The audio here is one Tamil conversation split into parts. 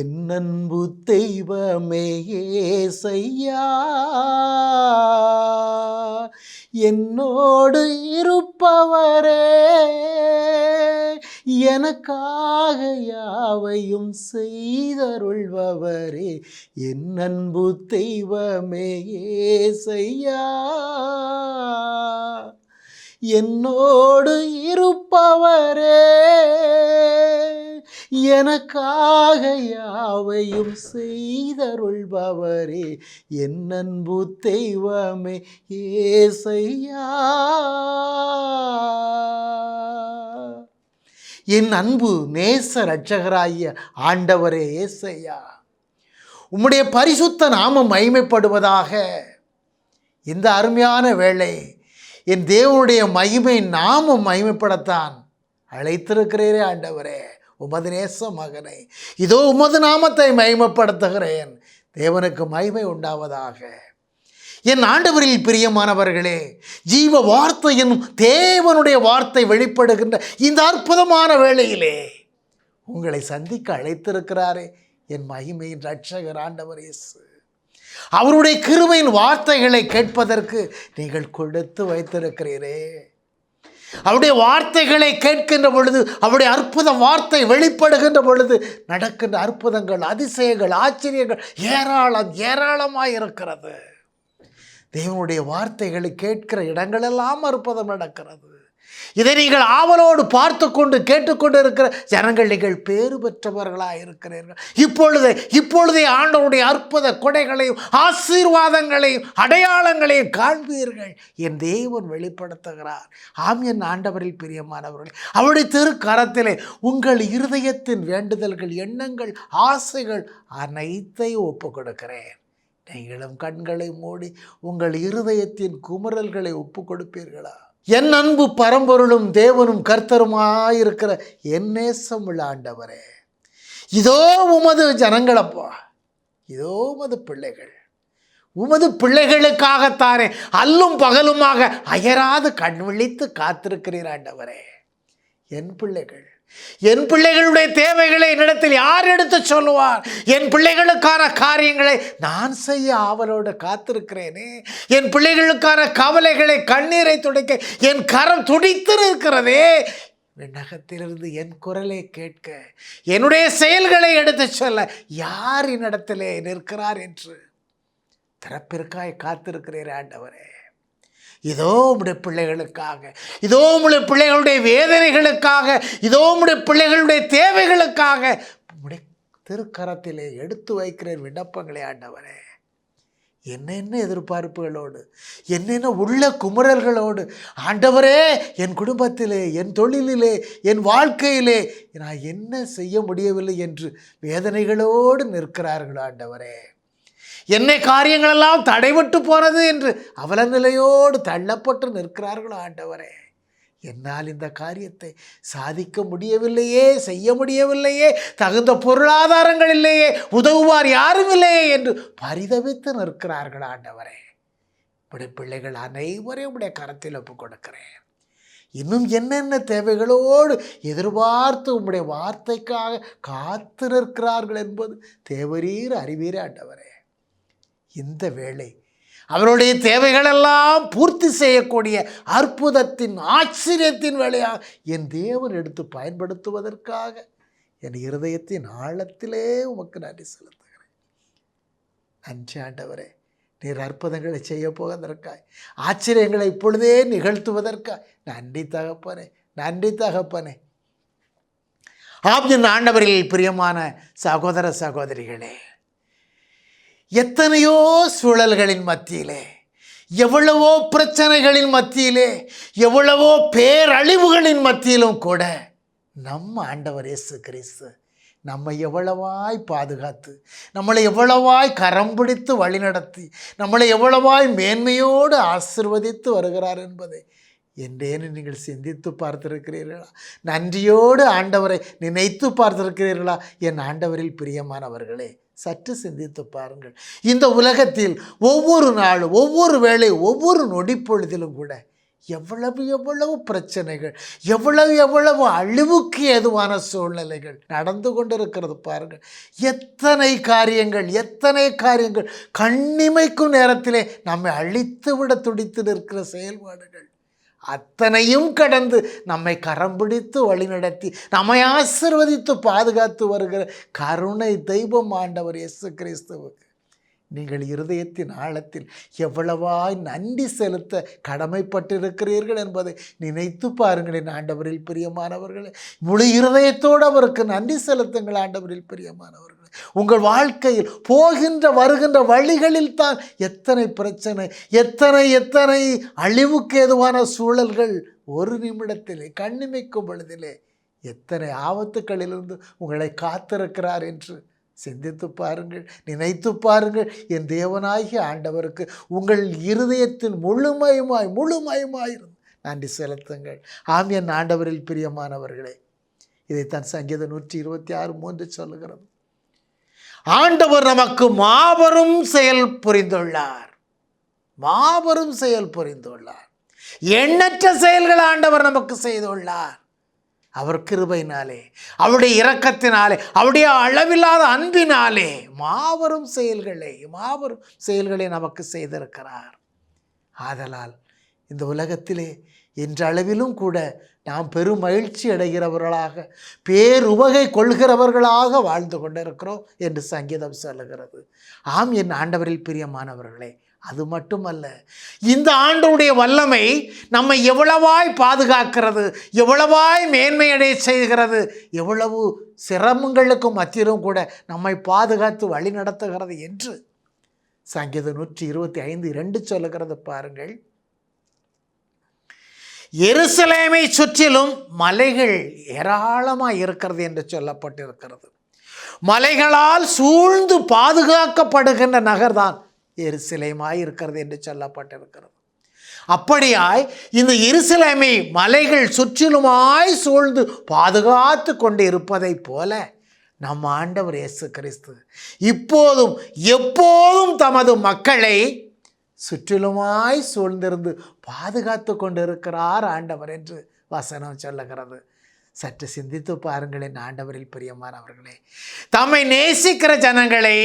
என் அன்பு தெய்வமே యేసయ్యా, என்னோடு இருப்பவரே, எனக்காக யாவையும் செய்தருள்பவரே, என் அன்பு தெய்வமே యేసయ్యா, என்னோடு இருப்பவரே, எனக்காக யாவையும் செய்தருள்பவரே, என் அன்பு தெய்வமே యేసయ్యా. என் அன்பு நேச இரட்சகராகிய ஆண்டவரே యేసయ్యா, உம்முடைய பரிசுத்த நாமம் மகிமைப்படுவதாக. இந்த அருமையான வேளை என் தேவனுடைய மகிமை நாமம் மகிமைப்படத்தான் அழைத்திருக்கிறீரே ஆண்டவரே. உமது நேச மகனை இதோ உமது நாமத்தை மகிமைப்படுத்துகிறேன். தேவனுக்கு மகிமை உண்டாவதாக. என் ஆண்டவரில் பிரியமானவர்களே, ஜீவ வார்த்தை என்னும் தேவனுடைய வார்த்தை வெளிப்படுகின்ற இந்த அற்புதமான வேளையிலே உங்களை சந்திக்க அழைத்திருக்கிறாரே என் மகிமையின் இரட்சகர் ஆண்டவர் இயேசு. அவருடைய கிருபையின் வார்த்தைகளை கேட்பதற்கு நீங்கள் கொடுத்து வைத்திருக்கிறீரே. அவருடைய வார்த்தைகளை கேட்கின்ற பொழுது, அவருடைய அற்புத வார்த்தை வெளிப்படுகின்ற பொழுது நடக்கின்ற அற்புதங்கள், அதிசயங்கள், ஆச்சரியங்கள் ஏராளமாய் இருக்கிறது. தேவனுடைய வார்த்தைகளை கேட்கிற இடங்களெல்லாம் அற்புதம் நடக்கிறது. இதை நீங்கள் ஆவலோடு பார்த்து கொண்டு கேட்டுக்கொண்டு இருக்கிற ஜனங்கள், நீங்கள் பேறு பெற்றவர்களாக இருக்கிறீர்கள். இப்பொழுதே ஆண்டவருடைய அற்புத கொடைகளையும் ஆசீர்வாதங்களையும் அடையாளங்களையும் காண்பீர்கள். என் தேவன் வெளிப்படுத்துகிறார். ஆம், என் ஆண்டவரில் பிரியமானவர்கள், அவருடைய திருக்கரத்திலே உங்கள் இருதயத்தின் வேண்டுதல்கள், எண்ணங்கள், ஆசைகள் அனைத்தையும் ஒப்பு கொடுக்கிறேன். நீங்களும் கண்களை மூடி உங்கள் இருதயத்தின் குமுறல்களை ஒப்பு கொடுப்பீர்களா? என் அன்பு பரம்பொருளும் தேவனும் கர்த்தருமாயிருக்கிற என் நேசமுள்ள ஆண்டவரே, இதோ உமது ஜனங்களப்பா, இதோ உமது பிள்ளைகள், உமது பிள்ளைகளுக்காகத்தானே அல்லும் பகலுமாக அயராது கண் விழித்து காத்திருக்கிறீர் ஆண்டவரே. என் பிள்ளைகளுடைய தேவைகளை என்னிடத்தில் யார் எடுத்து சொல்லுவார்? என் பிள்ளைகளுக்கான காரியங்களை நான் செய்ய ஆவலோடு காத்திருக்கிறேனே. என் பிள்ளைகளுக்கான கவலைகளை, கண்ணீரை துடைக்க என் கரம் துடித்து இருக்கிறதே. விண்ணகத்திலிருந்து என் குரலை கேட்க, என்னுடைய செயல்களை எடுத்து சொல்ல யார் என்னிடத்திலே நிற்கிறார் என்று திறப்பிற்காய் காத்திருக்கிறேன் ஆண்டவரே. இதோ உம்முடைய பிள்ளைகளுக்காக, இதோ உம்முடைய பிள்ளைகளுடைய வேதனைகளுக்காக, இதோ உம்முடைய பிள்ளைகளுடைய தேவைகளுக்காக உம்முடைய திருக்கரத்திலே எடுத்து வைக்கிறேன் விண்ணப்பங்களே ஆண்டவரே. என்னென்ன எதிர்பார்ப்புகளோடு, என்னென்ன உள்ள குமுறல்களோடு ஆண்டவரே, என் குடும்பத்திலே, என் தொழிலிலே, என் வாழ்க்கையிலே நான் என்ன செய்ய முடியவில்லை என்று வேதனைகளோடு நிற்கிறார்கள் ஆண்டவரே. என்னை காரியங்களெல்லாம் தடைபட்டு போனது என்று அவல நிலையோடு தள்ளப்பட்டு நிற்கிறார்களோ ஆண்டவரே. என்னால் இந்த காரியத்தை சாதிக்க முடியவில்லையே, செய்ய முடியவில்லையே, தகுந்த பொருளாதாரங்கள் இல்லையே, உதவுவார் யாரும் இல்லையே என்று பரிதவித்து நிற்கிறார்கள் ஆண்டவரே. உடைய பிள்ளைகள் அனைவரையும் உடைய கரத்தில் ஒப்புக் கொடுக்கிறேன். இன்னும் என்னென்ன தேவைகளோடு எதிர்பார்த்து உம்முடைய வார்த்தைக்காக காத்து நிற்கிறார்கள் என்பது தேவரீர் அறிவீரே ஆண்டவரே. இந்த வேளை அவருடைய தேவைகளெல்லாம் பூர்த்தி செய்யக்கூடிய அற்புதத்தின், ஆச்சரியத்தின் வேளையாக என் தேவன் எடுத்து பயன்படுத்துவதற்காக என் இருதயத்தின் ஆழத்திலே உமக்கு நன்றி செலுத்துகிறேன். நன்றி ஆண்டவரே, நீர் அற்புதங்களை செய்ய போவதற்காய், ஆச்சரியங்களை இப்பொழுதே நிகழ்த்துவதற்காய் நன்றி தகப்பனே, நன்றி தகப்பனே. ஆம், என் ஆண்டவரில் பிரியமான சகோதர சகோதரிகளே, எத்தனையோ சூழல்களின் மத்தியிலே, எவ்வளவோ பிரச்சனைகளின் மத்தியிலே, எவ்வளவோ பேரழிவுகளின் மத்தியிலும் கூட நம்ம ஆண்டவர் இயேசு கிறிஸ்து நம்மை எவ்வளவாய் பாதுகாத்து, நம்மளை எவ்வளவாய் கரம் பிடித்து வழிநடத்தி, நம்மளை எவ்வளவாய் மேன்மையோடு ஆசீர்வதித்து வருகிறார் என்பதை என்றேன்னு நீங்கள் சிந்தித்து பார்த்திருக்கிறீர்களா? நன்றியோடு ஆண்டவரை நினைத்து பார்த்திருக்கிறீர்களா? என் ஆண்டவரில் பிரியமானவர்களே, சற்று சிந்தித்து பாருங்கள். இந்த உலகத்தில் ஒவ்வொரு நாளும், ஒவ்வொரு வேளை, ஒவ்வொரு நொடிப்பொழுதிலும் கூட எவ்வளவு எவ்வளவு பிரச்சனைகள், எவ்வளவு எவ்வளவு அழிவுக்கு ஏதுவான சூழ்நிலைகள் நடந்து கொண்டிருக்கிறது பாருங்கள். எத்தனை காரியங்கள் கண்ணிமைக்கும் நேரத்திலே நம்மை அழித்து விட துடித்து நிற்கிற செயல்பாடுகள் அத்தனையும் கடந்து நம்மை கரம் பிடித்து வழிநடத்தி நம்மை ஆசீர்வதித்து பாதுகாத்து வருகிற கருணை தெய்வம் ஆண்டவர் இயேசு கிறிஸ்துவுக்கு நீங்கள் இருதயத்தின் ஆழத்தில் எவ்வளவாய் நன்றி செலுத்த கடமைப்பட்டிருக்கிறீர்கள் என்பதை நினைத்து பாருங்களேன். ஆண்டவரில் பிரியமானவர்களே, முழு இருதயத்தோடு அவருக்கு நன்றி செலுத்துங்கள். ஆண்டவரில் பிரியமானவர்களே, உங்கள் வாழ்க்கையில் போகின்ற வருகின்ற வழிகளில் தான் எத்தனை பிரச்சனை, எத்தனை அழிவுக்கு ஏதுவான சூழல்கள் ஒரு நிமிடத்திலே கண்ணிமைக்கும் பொழுதிலே எத்தனை ஆபத்துக்களிலிருந்து உங்களை காத்திருக்கிறார் என்று சிந்தித்து பாருங்கள், நினைத்து பாருங்கள். என் தேவனாகிய ஆண்டவருக்கு உங்கள் இருதயத்தில் முழுமையுமாய் நன்றி செலுத்துங்கள். ஆம் என் ஆண்டவரில் பிரியமானவர்களே, இதைத்தான் சங்கீதம் 126:3 சொல்லுகிறது. ஆண்டவர் நமக்கு மாபெரும் செயல் புரிந்துள்ளார். எண்ணற்ற செயல்கள் ஆண்டவர் நமக்கு செய்துள்ளார். அவர் கிருபையினாலே, அவருடைய இரக்கத்தினாலே, அவருடைய அளவில்லாத அன்பினாலே மாபெரும் செயல்களை நமக்கு செய்திருக்கிறார். ஆதலால் இந்த உலகத்திலே இன்றளவிலும் கூட நாம் பெரும் மகிழ்ச்சி அடைகிறவர்களாக, பேருவகை கொள்கிறவர்களாக வாழ்ந்து கொண்டிருக்கிறோம் என்று சங்கீதம் சொல்லுகிறது. ஆம் என் ஆண்டவரில் பிரியமானவர்களே, அது மட்டுமல்ல, இந்த ஆண்டவருடைய வல்லமை நம்மை எவ்வளவாய் பாதுகாக்கிறது, எவ்வளவாய் மேன்மையடைய செய்கிறது, எவ்வளவு சிரமங்களுக்கும் மத்தியிலும் கூட நம்மை பாதுகாத்து வழி நடத்துகிறது என்று சங்கீதம் 125:2 சொல்லுகிறது பாருங்கள். எருசலேமை சுற்றிலும் மலைகள் ஏராளமாக இருக்கிறது என்று சொல்லப்பட்டிருக்கிறது. மலைகளால் சூழ்ந்து பாதுகாக்கப்படுகின்ற நகர்தான் எருசலேமாய் இருக்கிறது என்று சொல்லப்பட்டிருக்கிறது. அப்படியாய் இந்த எருசலேமை மலைகள் சுற்றிலுமாய் சூழ்ந்து பாதுகாத்து கொண்டு இருப்பதைப் போல நம் ஆண்டவர் இயேசு கிறிஸ்து இப்போதும் எப்போதும் தமது மக்களை சுற்றிலுமாய் சூழ்ந்திருந்து பாதுகாத்து கொண்டு இருக்கிறார் ஆண்டவர் என்று வசனம் சொல்லுகிறது. சற்று சிந்தித்து பாருங்களேன் ஆண்டவரில் பிரியமானவர்களே, தம்மை நேசிக்கிற ஜனங்களை,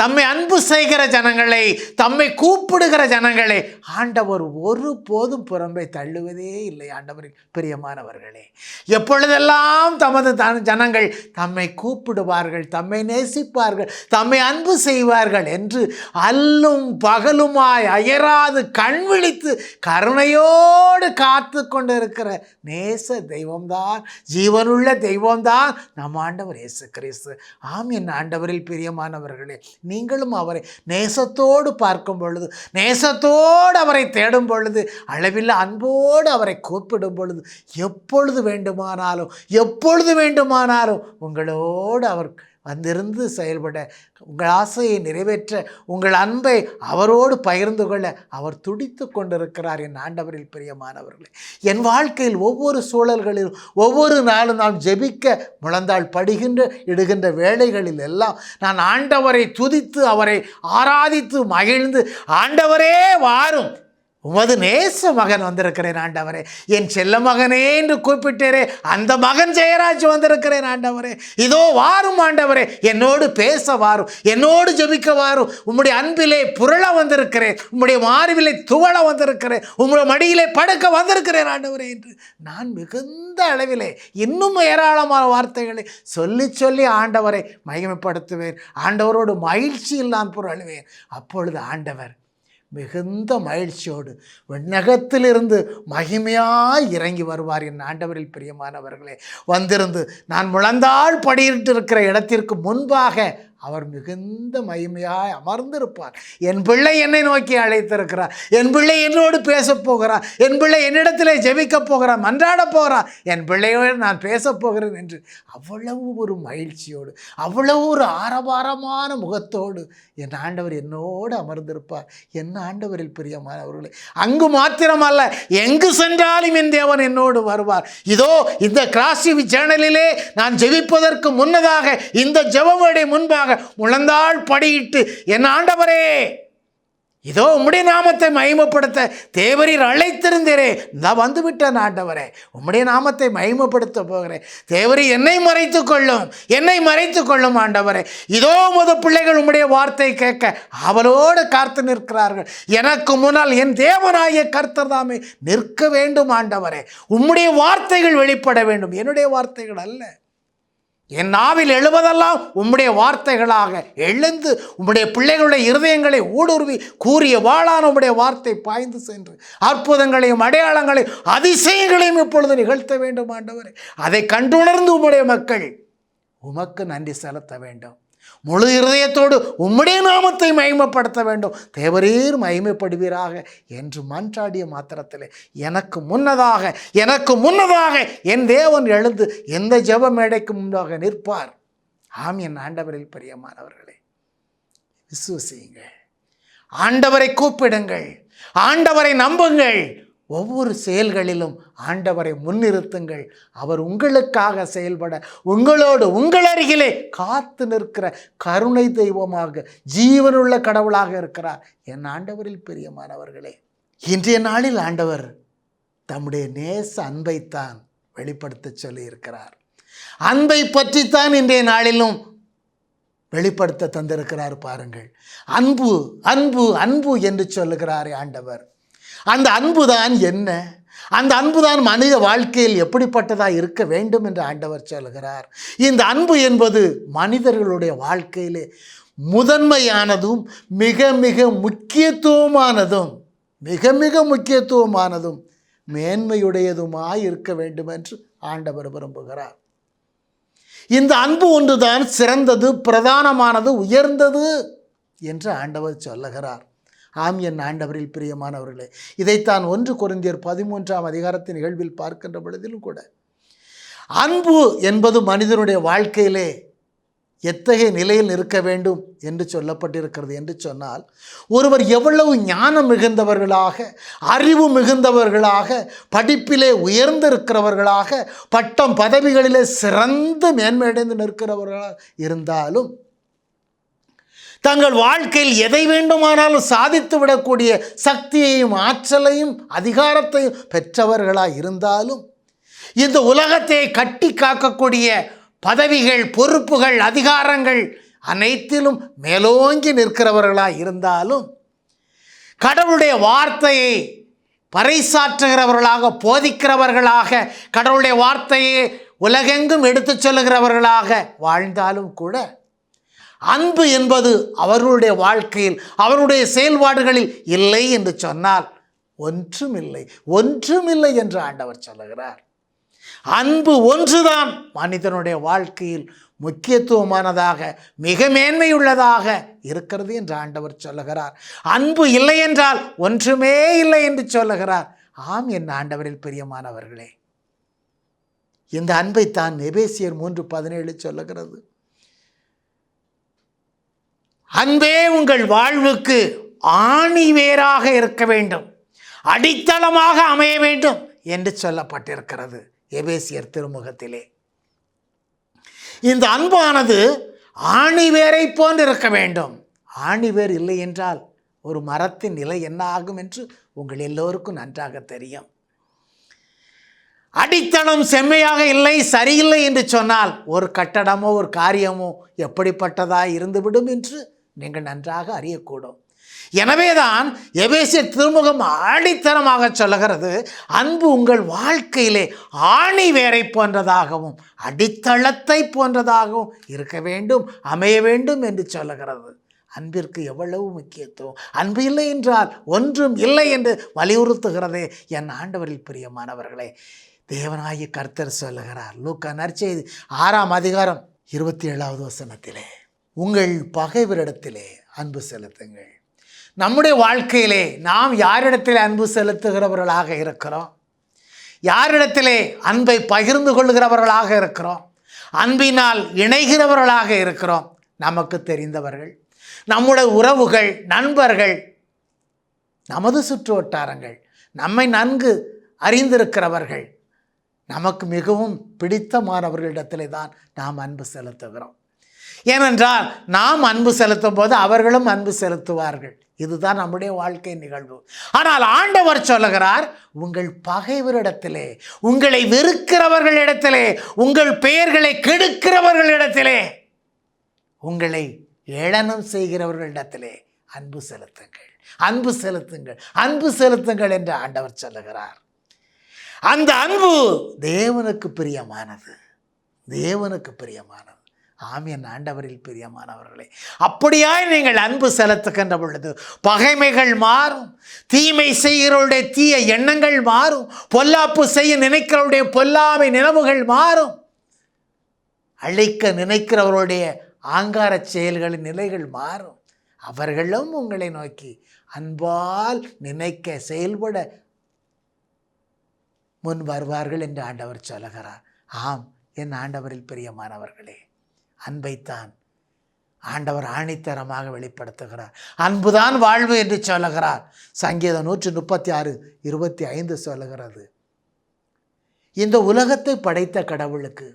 தம்மை அன்பு செய்கிற ஜனங்களை, தம்மை கூப்பிடுகிற ஜனங்களை ஆண்டவர் ஒருபோதும் புறம்பே தள்ளுவதே இல்லை. ஆண்டவரில் பிரியமானவர்களே, எப்பொழுதெல்லாம் தமது ஜனங்கள் தம்மை கூப்பிடுவார்கள், தம்மை நேசிப்பார்கள், தம்மை அன்பு செய்வார்கள் என்று அல்லும் பகலுமாய் அயராது கண் விழித்து கருணையோடு காத்து கொண்டு இருக்கிற நேச தெய்வம்தான், ஜீவனுள்ள தெய்வம்தான் நம் ஆண்டவர் இயேசு கிறிஸ்து. ஆம் என் ஆண்டவரில் பிரியமானவர்களே, நீங்களும் அவரை நேசத்தோடு பார்க்கும் பொழுது, நேசத்தோடு அவரை தேடும் பொழுது, அளவில் அன்போடு அவரை கூப்பிடும் பொழுது, எப்பொழுது வேண்டுமானாலும் உங்களோடு அவர் வந்திருந்து செயல்பட, உங்கள் ஆசையை நிறைவேற்ற, உங்கள் அன்பை அவரோடு பகிர்ந்து கொள்ள அவர் துடித்து கொண்டிருக்கிறார். என் ஆண்டவரில் பிரியமானவர்களே, என் வாழ்க்கையில் ஒவ்வொரு சூழல்களிலும் ஒவ்வொரு நாளும் நான் ஜெபிக்க முழந்தாள் இடுகின்ற வேளைகளில் எல்லாம் நான் ஆண்டவரை துதித்து அவரை ஆராதித்து மகிழ்ந்து, ஆண்டவரே வாரும், உமது நேச மகன் வந்திருக்கிறேன் ஆண்டவரே, என் செல்ல மகனே என்று கூப்பிட்டேரே, அந்த மகன் ஜெயராஜ் வந்திருக்கிறேன் ஆண்டவரே, இதோ வாரும் ஆண்டவரே, என்னோடு பேச வாரும், என்னோடு ஜெபிக்க வாரும், உம்முடைய அன்பிலே புரள வந்திருக்கிறேன், உம்முடைய மார்பிலே துவள வந்திருக்கிறேன், உம்முடைய மடியிலே படுக்க வந்திருக்கிறேன் ஆண்டவரே என்று நான் மிகுந்த அளவிலே இன்னும் ஏராளமான வார்த்தைகளை சொல்லி ஆண்டவரை மகிமைப்படுத்துவேன். ஆண்டவரோடு மகிழ்ச்சியில் நான் புரளுவேன். அப்பொழுது ஆண்டவர் மிகுந்த மகிழ்ச்சியோடு விண்ணகத்திலிருந்து மகிமையாய் இறங்கி வருவார். என் ஆண்டவரில் பிரியமானவர்களே, வந்திருந்து நான் முழந்தாள் படியிட்டு இருக்கிற இடத்திற்கு முன்பாக அவர் மிகுந்த மகிமையாய் அமர்ந்திருப்பார். என் பிள்ளை என்னை நோக்கி அழைத்திருக்கிறார், என் பிள்ளை என்னோடு பேசப் போகிறார், என் பிள்ளை என்னிடத்திலே ஜெபிக்கப் போகிறார், மன்றாடப் போகிறார், என் பிள்ளையோடு நான் பேசப் போகிறேன் என்று அவ்வளவு ஒரு மகிழ்ச்சியோடு, அவ்வளவு ஒரு ஆரவாரமான முகத்தோடு என் ஆண்டவர் என்னோடு அமர்ந்திருப்பார். என் ஆண்டவரில் பிரியமானவர்களே, அங்கு மாத்திரமல்ல, எங்கு சென்றாலும் என் தேவன் என்னோடு வருவார். இதோ இந்த கிராஸ் டிவி சேனலிலே நான் ஜெபிப்பதற்கு முன்னதாக, இந்த ஜெபவேளை முன்பாக முழந்தாள் படியிட்டு, என் ஆண்டவரே இதோ உம்முடைய நாமத்தை மகிமைப்படுத்த தேவரீர் அழைத்திருந்தீரே, நான் வந்துவிட்டேன் ஆண்டவரே, உம்முடைய நாமத்தை மகிமைப்படுத்த போகிறேன். தேவரீர் என்னை மறைத்து கொள்ளும் ஆண்டவரே. இதோ உமது பிள்ளைகள் உம்முடைய வார்த்தை கேட்க அவளோடு காத்து நிற்கிறார்கள். எனக்கு முன்னால் என் தேவனாகிய கர்த்தர் தாமே நிற்க வேண்டும் ஆண்டவரே. உம்முடைய வார்த்தைகள் வெளிப்பட வேண்டும், என்னுடைய வார்த்தைகள் அல்ல. என் நாவில் எழுவதெல்லாம் உம்முடைய வார்த்தைகளாக எழுந்து உம்முடைய பிள்ளைகளுடைய இருதயங்களை ஊடுருவி கூறிய வாளான உம்முடைய வார்த்தை பாய்ந்து சென்று அற்புதங்களையும் அடையாளங்களையும் அதிசயங்களையும் இப்பொழுது நிகழ்த்த வேண்டும் ஆண்டவரே. அதை கண்டுணர்ந்து உம்முடைய மக்கள் உமக்கு நன்றி செலுத்த வேண்டும். முழு இருதயத்தோடு உம்முடைய நாமத்தை மகிமைப்படுத்த வேண்டும். தேவரீர் மகிமைப்படுவீராக என்று மன்றாடிய மாத்திரத்திலே எனக்கு முன்னதாக என் தேவன் எழுந்து எந்த ஜெப மேடைக்கு முன்பாக நிற்பார். ஆம், என் ஆண்டவரில் பிரியமானவர்களே, விசுவசியுங்கள், ஆண்டவரை கூப்பிடுங்கள், ஆண்டவரை நம்புங்கள். ஒவ்வொரு செயல்களிலும் ஆண்டவரை முன்னிறுத்துங்கள். அவர் உங்களுக்காக செயல்பட உங்களோடு உங்கள் அருகிலே காத்து நிற்கிற கருணை தெய்வமாக ஜீவனுள்ள கடவுளாக இருக்கிறார். என் ஆண்டவரில் பிரியமானவர்களே, இன்றைய நாளில் ஆண்டவர் தம்முடைய நேச அன்பைத்தான் வெளிப்படுத்த சொல்லி இருக்கிறார். அன்பை பற்றித்தான் இன்றைய நாளிலும் வெளிப்படுத்த தந்திருக்கிறார். பாருங்கள், அன்பு அன்பு அன்பு என்று சொல்லுகிறாரே ஆண்டவர். அந்த அன்புதான் என்ன? அந்த அன்புதான் மனித வாழ்க்கையில் எப்படிப்பட்டதாக இருக்க வேண்டும் என்று ஆண்டவர் சொல்கிறார். இந்த அன்பு என்பது மனிதர்களுடைய வாழ்க்கையிலே முதன்மையானதும் மிக மிக முக்கியத்துவமானதும் மேன்மையுடையதுமாய் இருக்க வேண்டும் என்று ஆண்டவர் விரும்புகிறார். இந்த அன்பு ஒன்றுதான் சிறந்தது, பிரதானமானது, உயர்ந்தது என்று ஆண்டவர் சொல்லுகிறார். ஆம், என் ஆண்டவரில் பிரியமானவர்களே, இதைத்தான் 1 கொரிந்தியர் 13ஆம் அதிகாரத்தின் நிகழ்வில் பார்க்கின்ற பொழுதிலும் கூட அன்பு என்பது மனிதனுடைய வாழ்க்கையிலே எத்தகைய நிலையில் இருக்க வேண்டும் என்று சொல்லப்பட்டிருக்கிறது என்று சொன்னால், ஒருவர் எவ்வளவு ஞானம் மிகுந்தவர்களாக, அறிவு மிகுந்தவர்களாக, படிப்பிலே உயர்ந்திருக்கிறவர்களாக, பட்டம் பதவிகளிலே சிறந்து மேன்மையடைந்து நிற்கிறவர்களாக இருந்தாலும், தங்கள் வாழ்க்கையில் எதை வேண்டுமானாலும் சாதித்து விடக்கூடிய சக்தியையும் ஆற்றலையும் அதிகாரத்தையும் பெற்றவர்களாக இருந்தாலும், இந்த உலகத்தை கட்டி காக்கக்கூடிய பதவிகள், பொறுப்புகள், அதிகாரங்கள் அனைத்திலும் மேலோங்கி நிற்கிறவர்களாக இருந்தாலும், கடவுளுடைய வார்த்தையை பறைசாற்றுகிறவர்களாக, போதிக்கிறவர்களாக, கடவுளுடைய வார்த்தையை உலகெங்கும் எடுத்துச் சொல்லுகிறவர்களாக வாழ்ந்தாலும் கூட அன்பு என்பது அவர்களுடைய வாழ்க்கையில், அவருடைய செயல்பாடுகளில் இல்லை என்று சொன்னால் ஒன்றுமில்லை என்று ஆண்டவர் சொல்லுகிறார். அன்பு ஒன்றுதான் மனிதனுடைய வாழ்க்கையில் முக்கியத்துவமானதாக, மிக மேன்மையுள்ளதாக இருக்கிறது என்று ஆண்டவர் சொல்லுகிறார். அன்பு இல்லை என்றால் ஒன்றுமே இல்லை என்று சொல்லுகிறார். ஆம், என் ஆண்டவரில் பிரியமானவர்களே, இந்த அன்பைத்தான் எபேசியர் 3:17 சொல்லுகிறது. அன்பே உங்கள் வாழ்வுக்கு ஆணிவேராக இருக்க வேண்டும், அடித்தளமாக அமைய வேண்டும் என்று சொல்லப்பட்டிருக்கிறது எபேசியர் திருமுகத்திலே. இந்த அன்பானது ஆணிவேரை போன்று இருக்க வேண்டும். ஆணிவேர் இல்லை என்றால் ஒரு மரத்தின் நிலை என்ன ஆகும் என்று உங்கள் எல்லோருக்கும் நன்றாக தெரியும். அடித்தளம் செம்மையாக இல்லை, சரியில்லை என்று சொன்னால் ஒரு கட்டடமோ ஒரு காரியமோ எப்படிப்பட்டதாக இருந்துவிடும் என்று நீங்கள் நன்றாக அறியக்கூடும். எனவேதான் எபேசியர் திருமுகம் ஆணித்தரமாக சொல்லுகிறது, அன்பு உங்கள் வாழ்க்கையிலே ஆணி வேரை போன்றதாகவும் அடித்தளத்தை போன்றதாகவும் இருக்க வேண்டும், அமைய வேண்டும் என்று சொல்லுகிறது. அன்பிற்கு எவ்வளவு முக்கியத்துவம்! அன்பு இல்லை என்றால் ஒன்றும் இல்லை என்று வலியுறுத்துகிறதே என் ஆண்டவரில் பிரியமானவர்களே. தேவனாகிய கர்த்தர் சொல்லுகிறார் லூக்கா நற்செய்தி 6ஆம் அதிகாரம் 27வது வசனத்திலே, உங்கள் பகைவரிடத்திலே அன்பு செலுத்துங்கள். நம்முடைய வாழ்க்கையிலே நாம் யாரிடத்திலே அன்பு செலுத்துகிறவர்களாக இருக்கிறோம்? யாரிடத்திலே அன்பை பகிர்ந்து கொள்கிறவர்களாக இருக்கிறோம்? அன்பினால் இணைகிறவர்களாக இருக்கிறோம்? நமக்கு தெரிந்தவர்கள், நம்முடைய உறவுகள், நண்பர்கள், நமது சுற்று வட்டாரங்கள், நம்மை நன்கு அறிந்திருக்கிறவர்கள், நமக்கு மிகவும் பிடித்தமானவர்களிடத்திலே தான் நாம் அன்பு செலுத்துகிறோம். ஏனென்றால் நாம் அன்பு செலுத்தும் போது அவர்களும் அன்பு செலுத்துவார்கள். இதுதான் நம்முடைய வாழ்க்கை நிகழ்வு. ஆனால் ஆண்டவர் சொல்லுகிறார், உங்கள் பகைவரிடத்திலே, உங்களை வெறுக்கிறவர்களிடத்திலே, உங்கள் பெயர்களை கெடுக்கிறவர்களிடத்திலே, உங்களை ஏளனம் செய்கிறவர்களிடத்திலே அன்பு செலுத்துங்கள், அன்பு செலுத்துங்கள், அன்பு செலுத்துங்கள் என்று ஆண்டவர் சொல்லுகிறார். அந்த அன்பு தேவனுக்கு பிரியமானது, தேவனுக்கு பிரியமானது. ஆம், என் ஆண்டவரில் பிரியமானவர்களே, அப்படியாய் நீங்கள் அன்பு செலுத்துகின்ற பொழுது பகைமைகள் மாறும், தீமை செய்கிறவருடைய தீய எண்ணங்கள் மாறும், பொல்லாப்பு செய்ய நினைக்கிறவருடைய பொல்லாமை நினைவுகள் மாறும், அழிக்க நினைக்கிறவருடைய ஆங்கார செயல்களின் நிலைகள் மாறும். அவர்களும் உங்களை நோக்கி அன்பால் நினைக்க செயல்பட முன் வருவார்கள் என்று ஆண்டவர் சொல்லுகிறார். ஆம், என் ஆண்டவரில் பிரியமானவர்களே, அன்பைத்தான் ஆண்டவர் ஆணித்தரமாக வெளிப்படுத்துகிறார். அன்புதான் வாழ்வு என்று சொல்லுகிறார். சங்கீதம் 136:25 சொல்லுகிறது. இந்த உலகத்தை படைத்த கடவுளுக்கு,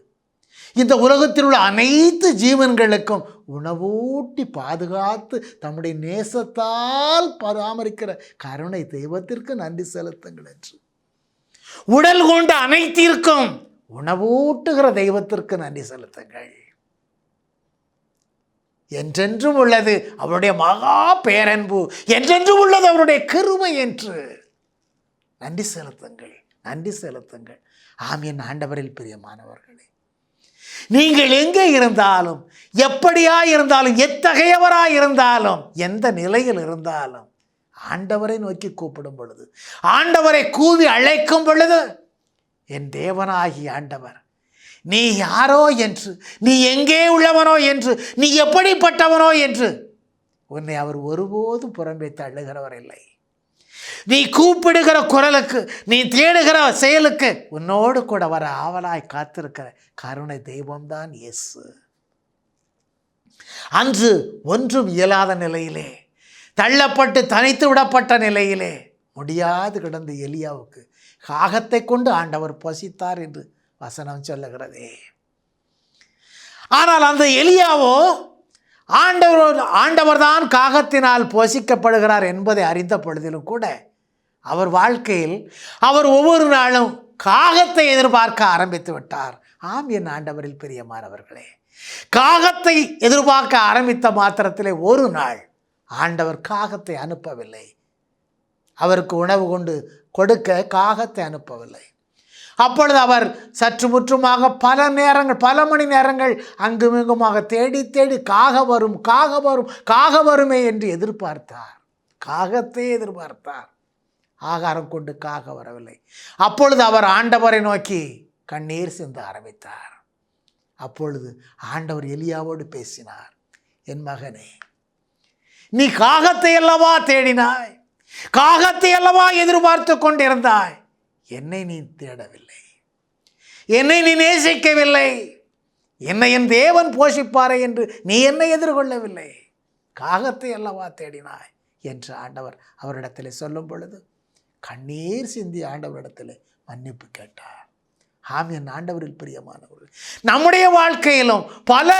இந்த உலகத்தில் உள்ள அனைத்து ஜீவன்களுக்கும் உணவூட்டி பாதுகாத்து தம்முடைய நேசத்தால் பராமரிக்கிற கருணை தெய்வத்திற்கு நன்றி செலுத்துங்கள் என்று, உடல் கொண்ட அனைத்திற்கும் உணவூட்டுகிற தெய்வத்திற்கு நன்றி செலுத்துங்கள். என்றென்றும் உள்ளது அவருடைய மகா பேரன்பு, என்றென்றும் உள்ளது அவருடைய கிருபை என்று நன்றி செலுத்துங்கள், நன்றி செலுத்துங்கள். ஆம், என் ஆண்டவரில் பிரியமானவர்களே, நீங்கள் எங்கே இருந்தாலும், எப்படியா இருந்தாலும், எத்தகையவராய் இருந்தாலும், எந்த நிலையில் இருந்தாலும், ஆண்டவரை நோக்கி கூப்பிடும் பொழுது, ஆண்டவரை கூவி அழைக்கும் பொழுது, என் தேவனாகி ஆண்டவர், நீ யாரோ என்று, நீ எங்கே உள்ளவனோ என்று, நீ எப்படிப்பட்டவனோ என்று உன்னை அவர் ஒருபோதும் புறம்பே தள்ளுகிறவர் இல்லை. நீ கூப்பிடுகிற குரலுக்கு, நீ தேடுகிற செயலுக்கு உன்னோடு கூட வர ஆவலாய் காத்திருக்கிற கருணை தெய்வம்தான் இயேசு. அன்று ஒன்றும் இயலாத நிலையிலே, தள்ளப்பட்டு தனித்து விடப்பட்ட நிலையிலே முடியாது கிடந்த எலியாவுக்கு காகத்தை கொண்டு ஆண்டவர் போஷித்தார் என்று வசனம் சொல்லுகிறதே. ஆனால் அந்த எலியாவோ ஆண்டவர் தான் காகத்தினால் போஷிக்கப்படுகிறார் என்பதை அறிந்த பொழுதிலும் கூட அவர் வாழ்க்கையில் அவர் ஒவ்வொரு நாளும் காகத்தை எதிர்பார்க்க ஆரம்பித்து விட்டார். ஆம், என் ஆண்டவரில் பிரியமானவர்களே, காகத்தை எதிர்பார்க்க ஆரம்பித்த மாத்திரத்திலே ஒரு நாள் ஆண்டவர் காகத்தை அனுப்பவில்லை. அவருக்கு உணவு கொண்டு கொடுக்க காகத்தை அனுப்பவில்லை. அப்பொழுது அவர் சற்று முற்றுமாக பல மணி நேரங்கள் அங்குமிங்குமாக தேடி தேடி காக வருமே என்று எதிர்பார்த்தார். காகத்தை எதிர்பார்த்தார். ஆகாரம் கொண்டு காக வரவில்லை. அப்பொழுது அவர் ஆண்டவரை நோக்கி கண்ணீர் சிந்த ஆரம்பித்தார். அப்பொழுது ஆண்டவர் எலியாவோடு பேசினார். என் மகனே, நீ காகத்தை அல்லவா தேடினாய், காகத்தை அல்லவா எதிர்பார்த்து கொண்டிருந்தாய், என்னை நீ தேடவில்லை, என்னை நீ நேசிக்கவில்லை, என்னை என் தேவன் போஷிப்பாரே என்று நீ என்னை எதிர்கொள்ளவில்லை, காகத்தை அல்லவா தேடினாய் என்று ஆண்டவர் அவரிடத்தில் சொல்லும் பொழுது கண்ணீர் சிந்தி ஆண்டவரிடத்தில் மன்னிப்பு கேட்டார். ஆம், என் ஆண்டவரில் பிரியமானவர்கள், நம்முடைய வாழ்க்கையிலும் பல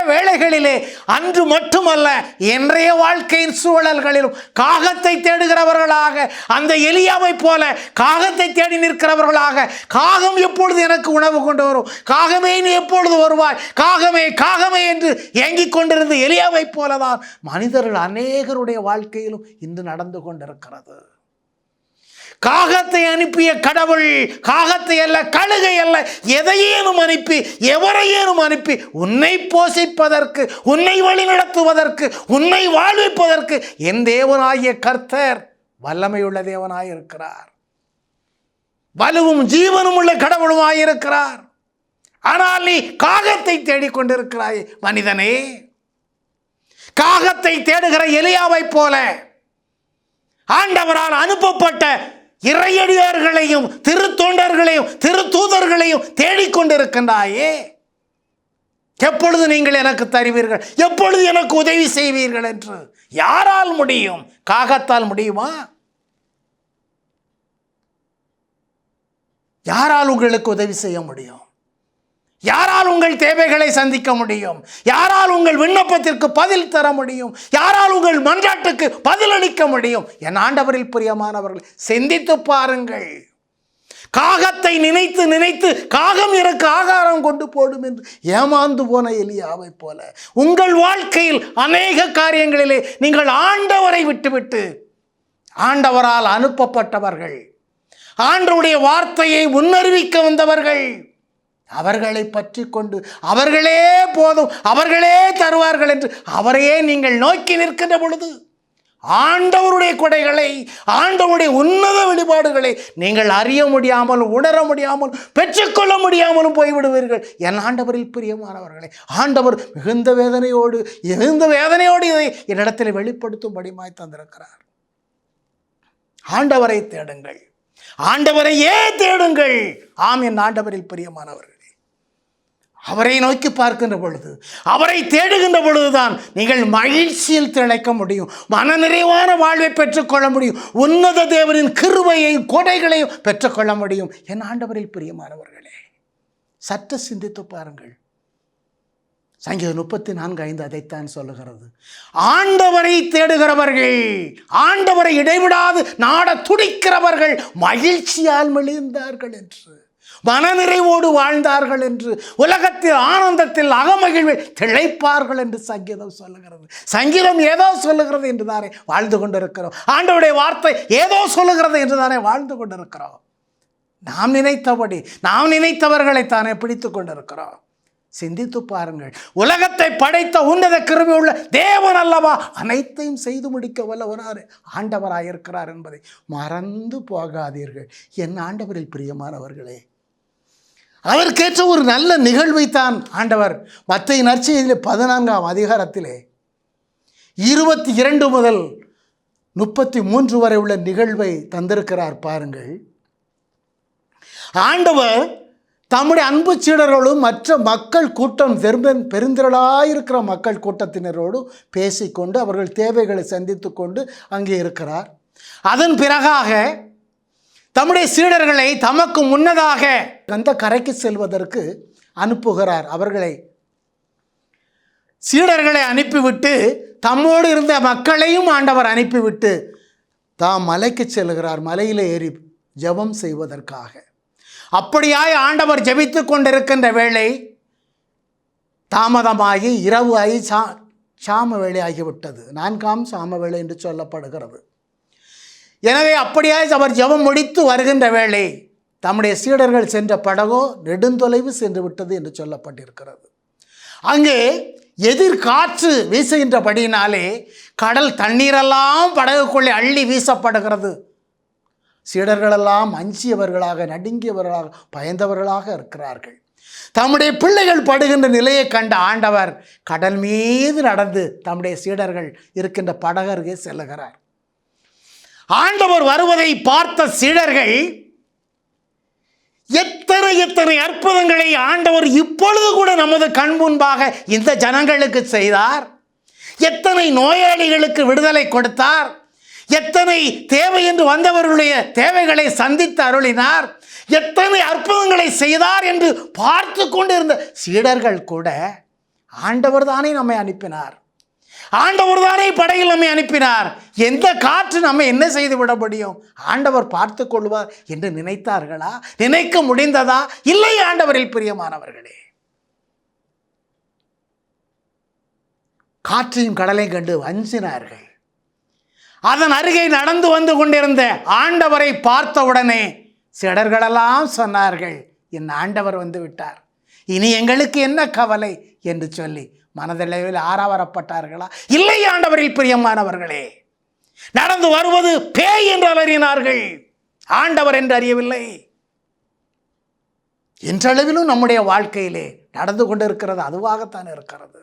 வேளைகளிலே அன்று மட்டுமல்ல இன்றைய வாழ்க்கையின் சூழல்களிலும் காகத்தை தேடுகிறவர்களாக, அந்த எலியாவை போல காகத்தை தேடி நிற்கிறவர்களாக, காகம் எப்பொழுது எனக்கு உணவு கொண்டு வரும், காகமே நீ எப்பொழுது வருவாய், காகமே காகமே என்று ஏங்கிக் கொண்டிருந்த எலியாவை போலதான் மனிதர்கள் அநேகருடைய வாழ்க்கையிலும் இன்று நடந்து கொண்டிருக்கிறது. காகத்தை அனுப்பிய கடவுள் காகத்தை அல்ல, கழுகை அல்ல, எதையேனும் அனுப்பி, எவரையேனும் அனுப்பி உன்னை போஷிப்பதற்கு, உன்னை வழிநடத்துவதற்கு, உன்னை வாழ்விப்பதற்கு என் தேவனாகிய கர்த்தர் வல்லமையுள்ள தேவனாயிருக்கிறார். வலுவும் ஜீவனும் உள்ள கடவுளுமாயிருக்கிறார். ஆனால் நீ காகத்தை தேடிக்கொண்டிருக்கிறாய் மனிதனே. காகத்தை தேடுகிற எலியாவை போல ஆண்டவரால் அனுப்பப்பட்ட இறையடியார்களையும் திருத்தொண்டர்களையும் திருத்தூதர்களையும் தேடிக்கொண்டிருக்கின்றாயே. எப்பொழுது நீங்கள் எனக்கு தருவீர்கள், எப்பொழுது எனக்கு உதவி செய்வீர்கள் என்று. யாரால் முடியும்? காகத்தால் முடியுமா? யாரால் உங்களுக்கு உதவி செய்ய முடியும்? யாரால் உங்கள் தேவைகளை சந்திக்க முடியும்? யாரால் உங்கள் விண்ணப்பத்திற்கு பதில் தர முடியும்? யாரால் உங்கள் மன்றாட்டுக்கு பதிலளிக்க முடியும்? என் ஆண்டவரில் பிரியமானவர்கள், சிந்தித்து பாருங்கள். காகத்தை நினைத்து நினைத்து காகம் எனக்கு ஆகாரம் கொண்டு போடும் என்று ஏமாந்து போன எலியாவை போல உங்கள் வாழ்க்கையில் அநேக காரியங்களிலே நீங்கள் ஆண்டவரை விட்டுவிட்டு, ஆண்டவரால் அனுப்பப்பட்டவர்கள், ஆண்டவருடைய வார்த்தையை முன்னறிவிக்க வந்தவர்கள், அவர்களை பற்றி கொண்டு அவர்களே போதும், அவர்களே தருவார்கள் என்று அவரையே நீங்கள் நோக்கி நிற்கின்ற பொழுது ஆண்டவருடைய கொடைகளை, ஆண்டவருடைய உன்னத வெளிப்பாடுகளை நீங்கள் அறிய முடியாமல், உணர முடியாமல், பெற்றுக்கொள்ள முடியாமலும் போய்விடுவீர்கள். என் ஆண்டவரில் பிரியமானவர்களே, ஆண்டவர் மிகுந்த வேதனையோடு இதை என்னிடத்தில் வெளிப்படுத்தும்படிமாய் தந்திருக்கிறார். ஆண்டவரை தேடுங்கள், ஆண்டவரையே தேடுங்கள். ஆம், என் ஆண்டவரில் பிரியமானவர்களே, அவரை நோக்கி பார்க்கின்ற பொழுது, அவரை தேடுகின்ற பொழுதுதான் நீங்கள் மகிழ்ச்சியில் திளைக்க முடியும், மனநிறைவான வாழ்வை பெற்றுக்கொள்ள முடியும், உன்னத தேவனின் கிருபையையும் கொடைகளையும் பெற்றுக்கொள்ள முடியும். என் ஆண்டவரில் பிரியமானவர்களே, சற்று சிந்தித்து பாருங்கள். சங்கீதம் 34:5 அதைத்தான் சொல்லுகிறது. ஆண்டவரை தேடுகிறவர்கள், ஆண்டவரை இடைவிடாது நாட துடிக்கிறவர்கள் மகிழ்ச்சியால் மெளிர்ந்தார்கள் என்று, மனநிறைவோடு வாழ்ந்தார்கள் என்று, உலகத்தில் ஆனந்தத்தில் அகமகிழ்வில் திளைப்பார்கள் என்று சங்கீதம் சொல்லுகிறது. சங்கீதம் ஏதோ சொல்லுகிறது என்று தானே வாழ்ந்து கொண்டிருக்கிறோம். ஆண்டவருடைய வார்த்தை ஏதோ சொல்லுகிறது என்று தானே வாழ்ந்து கொண்டிருக்கிறோம். நாம் நினைத்தபடி, நாம் நினைத்தவர்களைத்தானே பிடித்து கொண்டிருக்கிறோம். சிந்தித்து பாருங்கள். உலகத்தை படைத்த உன்னத கிருபை உள்ள தேவன் அல்லவா அனைத்தையும் செய்து முடிக்க வல்லவரார் ஆண்டவராயிருக்கிறார் என்பதை மறந்து போகாதீர்கள். என் ஆண்டவரில் பிரியமானவர்களே, அதற்கேற்ற ஒரு நல்ல நிகழ்வைத்தான் ஆண்டவர் மத்தேயு நற்செய்தியிலே 14ஆம் அதிகாரத்திலே 22 முதல் 33 வரை உள்ள நிகழ்வை தந்திருக்கிறார். பாருங்கள். ஆண்டவர் தம்முடைய அன்பு சீடர்களோடும் மற்ற மக்கள் கூட்டம், பெருந்திரளாயிருக்கிற மக்கள் கூட்டத்தினரோடு பேசிக்கொண்டு அவர்கள் தேவைகளை சந்தித்து கொண்டு அங்கே இருக்கிறார். அதன் பிறகாக தம்முடைய சீடர்களை தமக்கு முன்னதாக அந்த கரைக்கு செல்வதற்கு அனுப்புகிறார். சீடர்களை அனுப்பிவிட்டு தம்மோடு இருந்த மக்களையும் ஆண்டவர் அனுப்பிவிட்டு தாம் மலைக்கு செல்கிறார், மலையில் ஏறி ஜெபம் செய்வதற்காக. அப்படியாய் ஆண்டவர் ஜெபித்து கொண்டிருக்கின்ற வேளை தாமதமாகி இரவு ஆகி சாம வேளை ஆகிவிட்டது. 4ஆம் சாம வேளை என்று சொல்லப்படுகிறது. எனவே அப்படியாய் அவர் ஜெபம் முடித்து வருகின்ற வேளை தம்முடைய சீடர்கள் சென்ற படகோ நெடுந்தொலைவு சென்று விட்டது என்று சொல்லப்பட்டிருக்கிறது. அங்கே எதிர்காற்று வீசுகின்றபடியினாலே கடல் தண்ணீரெல்லாம் படகுக்குள்ளே அள்ளி வீசப்படுகிறது. சீடர்களெல்லாம் அஞ்சியவர்களாக, நடுங்கியவர்களாக, பயந்தவர்களாக இருக்கிறார்கள். தம்முடைய பிள்ளைகள் படுகின்ற நிலையை கண்ட ஆண்டவர் கடல் மீது நடந்து தம்முடைய சீடர்கள் இருக்கின்ற படகருகே செல்லுகிறார். ஆண்டவர் வருவதை பார்த்த சீடர்கள் எத்தனை அற்புதங்களை ஆண்டவர் இப்பொழுது கூட நமது கண் முன்பாக இந்த ஜனங்களுக்கு செய்தார், எத்தனை நோயாளிகளுக்கு விடுதலை கொடுத்தார், எத்தனை தேவை என்று வந்தவர்களுடைய தேவைகளை சந்தித்து அருளினார், எத்தனை அற்புதங்களை செய்தார் என்று பார்த்து கொண்டிருந்த சீடர்கள் கூட ஆண்டவர் தானே நம்மை அனுப்பினார், ஆண்டவர் தானே படையில் நம்மை அனுப்பினார், எந்த காற்று நம்ம என்ன செய்து விட முடியும், ஆண்டவர் பார்த்து கொள்வார் என்று நினைத்தார்களா? நினைக்க முடிந்ததா? இல்லை. ஆண்டவரில் பிரியமானவர்களே, காற்றையும் கடலையும் கண்டு அஞ்சினார்கள். அதன் அருகே நடந்து வந்து கொண்டிருந்த ஆண்டவரை பார்த்தவுடனே சீடர்களெல்லாம் சொன்னார்கள், என் ஆண்டவர் வந்து விட்டார், இனி எங்களுக்கு என்ன கவலை என்று சொல்லி மனதளவில் ஆரவாரப்பட்டார்களா? இல்லை. ஆண்டவரில் பிரியமானவர்களே, நடந்து வருவது பேய் என்று அலறினார்கள், ஆண்டவர் என்று அறியவில்லை. இன்றளவிலும் நம்முடைய வாழ்க்கையிலே நடந்து கொண்டிருக்கிறது அதுவாகத்தான் இருக்கிறது.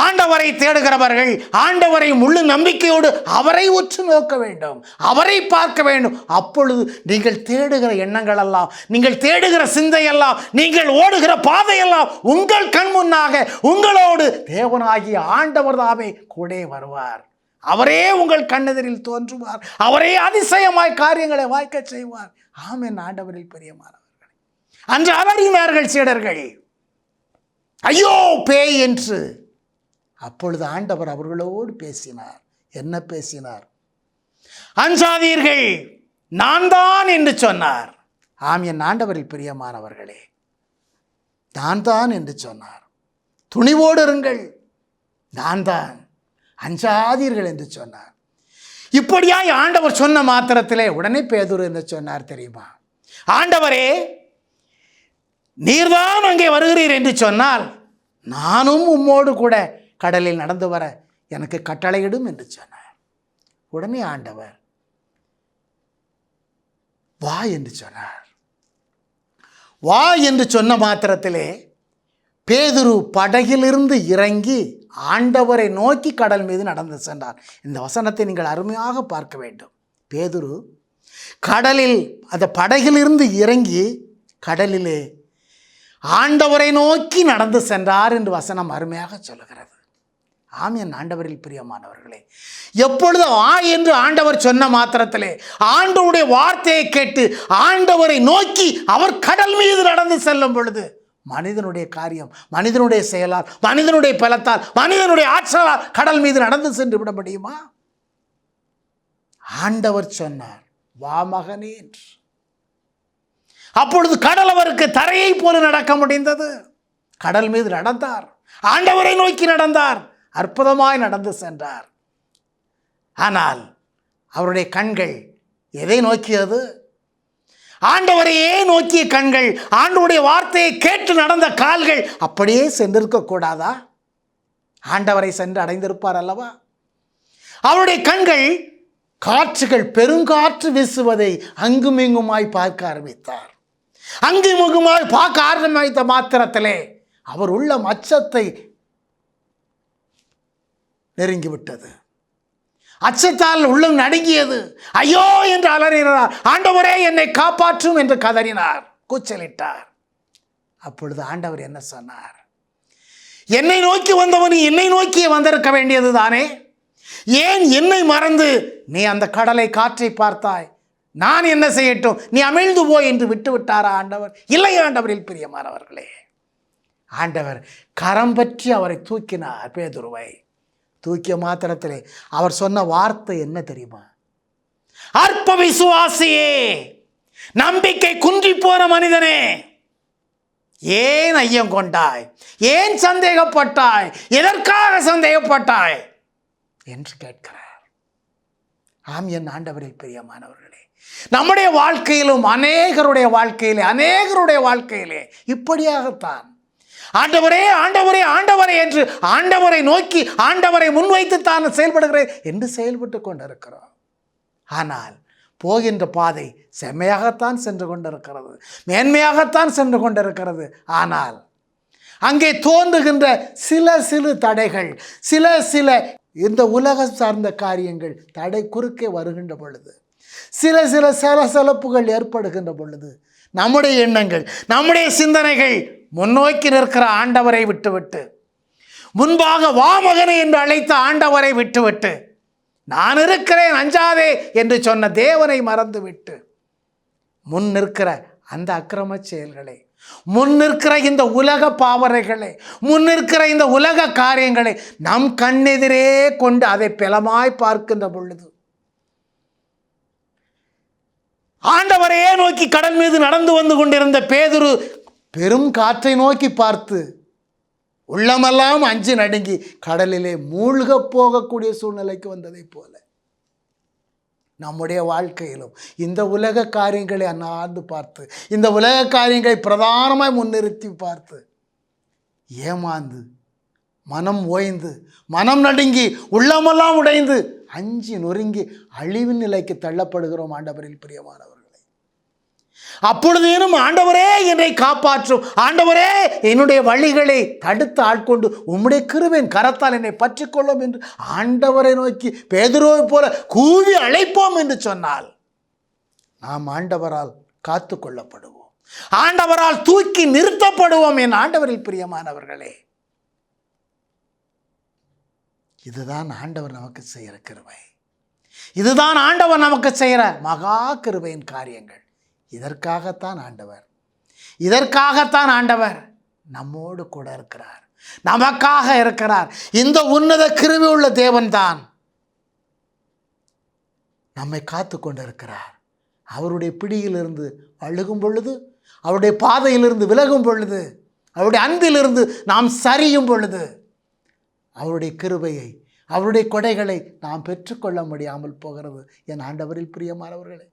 ஆண்டவரை தேடுகிறவர்கள் ஆண்டவரை முழு நம்பிக்கையோடு அவரை உற்று நோக்க வேண்டும், அவரை பார்க்க வேண்டும். அப்பொழுது நீங்கள் தேடுகிற எண்ணங்கள் எல்லாம், நீங்கள் தேடுகிற சிந்தையெல்லாம், நீங்கள் ஓடுகிற பாதையெல்லாம் உங்கள் கண் முன்னாக உங்களோடு தேவனாகிய ஆண்டவர் தாமே கூட வருவார். அவரே உங்கள் கண்ணெதிரில் தோன்றுவார், அவரே அதிசயமாய் காரியங்களை வாய்க்க செய்வார். ஆமென். ஆண்டவரில் பிரியமானவர்களே, அன்று அலறினார்கள் சீடர்கள், ஐயோ பேய் என்று. அப்பொழுது ஆண்டவர் அவர்களோடு பேசினார். என்ன பேசினார்? அஞ்சாதீர்கள், நான் தான் என்று சொன்னார். ஆம், என் ஆண்டவரில் பிரியமானவர்களே, நான் தான் என்று சொன்னார். துணிவோடு இருங்கள், நான் தான், அஞ்சாதீர்கள் என்று சொன்னார். இப்படியாய் ஆண்டவர் சொன்ன மாத்திரத்திலே உடனே பேதுரு என்று சொன்னார் தெரியுமா? ஆண்டவரே, நீர்தான் அங்கே வருகிறீர் என்று சொன்னால் நானும் உம்மோடு கூட கடலில் நடந்து வர எனக்கு கட்டளையிடும் என்று சொன்னார். உடனே ஆண்டவர் வா என்று சொன்னார். வா என்று சொன்ன மாத்திரத்திலே பேதுரு படகிலிருந்து இறங்கி ஆண்டவரை நோக்கி கடல் மீது நடந்து சென்றார். இந்த வசனத்தை நீங்கள் அருமையாக பார்க்க வேண்டும். பேதுரு கடலில் அந்த படகிலிருந்து இறங்கி கடலிலே ஆண்டவரை நோக்கி நடந்து சென்றார் என்று வசனம் அருமையாக சொல்லுகிறது. ஆம், என் ஆண்டவரில் பிரியமானவர்களே, எப்பொழுது என்று ஆண்டவர் சொன்ன மாத்திரத்திலே ஆண்டவருடைய வார்த்தையை கேட்டு ஆண்டவரை நோக்கி அவர் கடல் மீது நடந்து செல்லும் பொழுது மனிதனுடைய காரியம், மனிதனுடைய செயலால், மனிதனுடைய பலத்தால், மனிதனுடைய ஆற்றலால் கடல் மீது நடந்து சென்று விட முடியுமா? ஆண்டவர் சொன்னார், வா மகனே என்று. அப்பொழுது கடல் அவருக்கு தரையை போல நடக்க முடிந்தது. கடல் மீது நடந்தார், ஆண்டவரை நோக்கி நடந்தார், அற்புதமாய் நடந்து சென்றார். ஆனால் அவருடைய கண்கள் எதை நோக்கியது? ஆண்டவரையே நோக்கிய கண்கள், ஆண்டவருடைய வார்த்தையை கேட்டு நடந்த கால்கள் அப்படியே சென்றிருக்க கூடாதா? ஆண்டவரை சென்று அடைந்திருப்பார் அல்லவா? அவருடைய கண்கள் காற்றுகள், பெருங்காற்று வீசுவதை அங்கும் இங்குமாய் பார்க்க ஆரம்பித்தார். அங்கும் இங்குமாய் பார்க்க ஆரம்பித்த மாத்திரத்திலே அவர் உள்ள அச்சத்தை நெருங்கிவிட்டது. அச்சத்தால் உள்ளம் நடுங்கியது. ஐயோ என்று அலறினார். ஆண்டவரே, என்னை காப்பாற்றும் என்று கதறினார், கூச்சலிட்டார். அப்பொழுது ஆண்டவர் என்ன சொன்னார்? என்னை நோக்கி வந்தவன் என்னை நோக்கி வந்திருக்க வேண்டியது தானே? ஏன் என்னை மறந்து நீ அந்த கடலை, காற்றை பார்த்தாய்? நான் என்ன செய்யட்டும், நீ அமிழ்ந்து போய் என்று விட்டு விட்டாரா ஆண்டவர்? இல்லை, ஆண்டவரில் பிரியமானவர்களே, ஆண்டவர் கரம் பற்றி அவரை தூக்கினார். பேதுருவை தூக்கிய மாத்திரத்திலே அவர் சொன்ன வார்த்தை என்ன தெரியுமா? அற்ப விசுவாசியே, நம்பிக்கை குன்றி போன மனிதனே, ஏன் ஐயம் கொண்டாய்? ஏன் சந்தேகப்பட்டாய்? எதற்காக சந்தேகப்பட்டாய் என்று கேட்கிறார். ஆம், என் ஆண்டவரில் பிரியமானவர்களே, நம்முடைய வாழ்க்கையிலும் அநேகருடைய வாழ்க்கையிலே இப்படியாகத்தான் ஆண்டவரே, ஆண்டவரே, ஆண்டவரே என்று ஆண்டவரை நோக்கி ஆண்டவரை முன்வைத்து தான் செயல்படுகிறேன் என்று செயல்பட்டு கொண்டிருக்கிறோம். ஆனால் போகின்ற பாதை செம்மையாகத்தான் சென்று கொண்டிருக்கிறது, மேன்மையாகத்தான் சென்று கொண்டிருக்கிறது. ஆனால் அங்கே தோன்றுகின்ற சில தடைகள், சில இந்த உலகம் சார்ந்த காரியங்கள் தடை குறுக்கே வருகின்ற பொழுது, சில சலசலப்புகள் ஏற்படுகின்ற பொழுது, நம்முடைய எண்ணங்கள், நம்முடைய சிந்தனைகள் முன்னோக்கி நிற்கிற ஆண்டவரை விட்டுவிட்டு, முன்பாக வா மகனே என்று அழைத்த ஆண்டவரை விட்டுவிட்டு, நான் இருக்கிறேன் அஞ்சாதே என்று சொன்ன தேவனை மறந்துவிட்டு, முன் நிற்கிற அந்த அக்கிரம செயல்களை, முன் நிற்கிற இந்த உலக பாவனைகளை, முன் நிற்கிற இந்த உலக காரியங்களை நம் கண்ணெதிரே கொண்டு அதை பெலமாய் பார்க்கின்ற பொழுது, ஆண்டவரையே நோக்கி கடல் மீது நடந்து வந்து கொண்டிருந்த பேதுரு பெரும் காற்றை நோக்கி பார்த்து உள்ளமெல்லாம் அஞ்சு நடுங்கி கடலிலே மூழ்க போகக்கூடிய சூழ்நிலைக்கு வந்ததை போல நம்முடைய வாழ்க்கையிலும் இந்த உலக காரியங்களை அண்ணாந்து பார்த்து, இந்த உலக காரியங்களை பிரதானமாய் முன்னிறுத்தி பார்த்து ஏமாந்து, மனம் ஓய்ந்து, மனம் நடுங்கி, உள்ளமெல்லாம் உடைந்து, அஞ்சி நொறுங்கி அழிவின் நிலைக்கு தள்ளப்படுகிறோம். ஆண்டவரில் பிரியமானவர்களே, அப்பொழுதேனும் ஆண்டவரே என்னை காப்பாற்றும், ஆண்டவரே என்னுடைய வழிகளை தடுத்து ஆட்கொண்டு உம்முடைய கிருபையின் கரத்தால் என்னை பற்றிக்கொள்ளும் என்று ஆண்டவரை நோக்கி பேதுருவை போல கூவி அழைப்போம் என்று சொன்னால் நாம் ஆண்டவரால் காத்து கொள்ளப்படுவோம், ஆண்டவரால் தூக்கி நிறுத்தப்படுவோம். என் ஆண்டவரில் பிரியமானவர்களே, இதுதான் ஆண்டவர் நமக்கு செய்கிற கிருபை, இதுதான் ஆண்டவர் நமக்கு செய்கிற மகா கிருபையின் காரியங்கள். இதற்காகத்தான் ஆண்டவர் இதற்காகத்தான் ஆண்டவர் நம்மோடு கூட இருக்கிறார், நமக்காக இருக்கிறார். இந்த உன்னத கிருபை உள்ள தேவன்தான் நம்மை காத்து கொண்டிருக்கிறார். அவருடைய பிடியிலிருந்து அழுகும் பொழுது, அவருடைய பாதையிலிருந்து விலகும் பொழுது, அவருடைய அன்பிலிருந்து நாம் சரியும் பொழுது, அவருடைய கிருபையை, அவருடைய கொடைகளை நாம் பெற்றுக்கொள்ள முடியாமல் போகிறது என் ஆண்டவரில் பிரியமானவர்களே.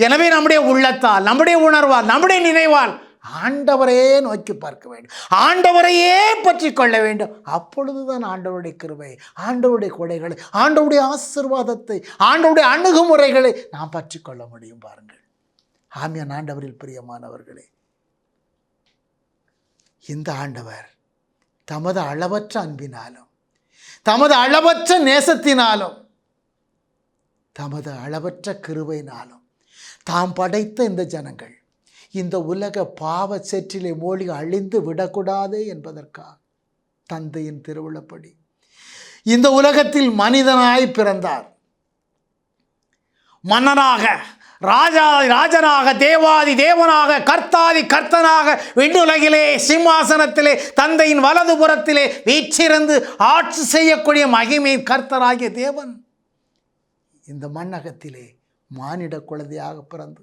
எனவே நம்முடைய உள்ளத்தால், நம்முடைய உணர்வால், நம்முடைய நினைவால் ஆண்டவரையே நோக்கி பார்க்க வேண்டும், ஆண்டவரையே பற்றி கொள்ள வேண்டும். அப்பொழுதுதான் ஆண்டவருடைய கிருபை, ஆண்டவருடைய கொடைகளை, ஆண்டவருடைய ஆசீர்வாதத்தை, ஆண்டவருடைய அணுகுமுறைகளை நாம் பற்றி கொள்ள முடியும். பாருங்கள், ஆமியான் ஆண்டவரில் பிரியமானவர்களே, இந்த ஆண்டவர் தமது அளவற்ற அன்பினாலும், தமது அளவற்ற நேசத்தினாலும், தமது அளவற்ற கிருபையினாலும் தாம் படைத்த இந்த ஜனங்கள் இந்த உலக பாவ சேற்றிலே மூழ்கி அழிந்து விடக்கூடாது என்பதற்காக தந்தையின் திருவுளப்படி இந்த உலகத்தில் மனிதனாய் பிறந்தார். மன்னனாக, ராஜனாக, தேவாதி தேவனாக, கர்த்தாதி கர்த்தனாக விண்ணுலகிலே சிம்மாசனத்திலே தந்தையின் வலதுபுறத்திலே வீற்றிருந்து ஆட்சி செய்யக்கூடிய மகிமை கர்த்தராகிய தேவன் இந்த மண்ணகத்திலே மானிட குழந்தையாக பிறந்து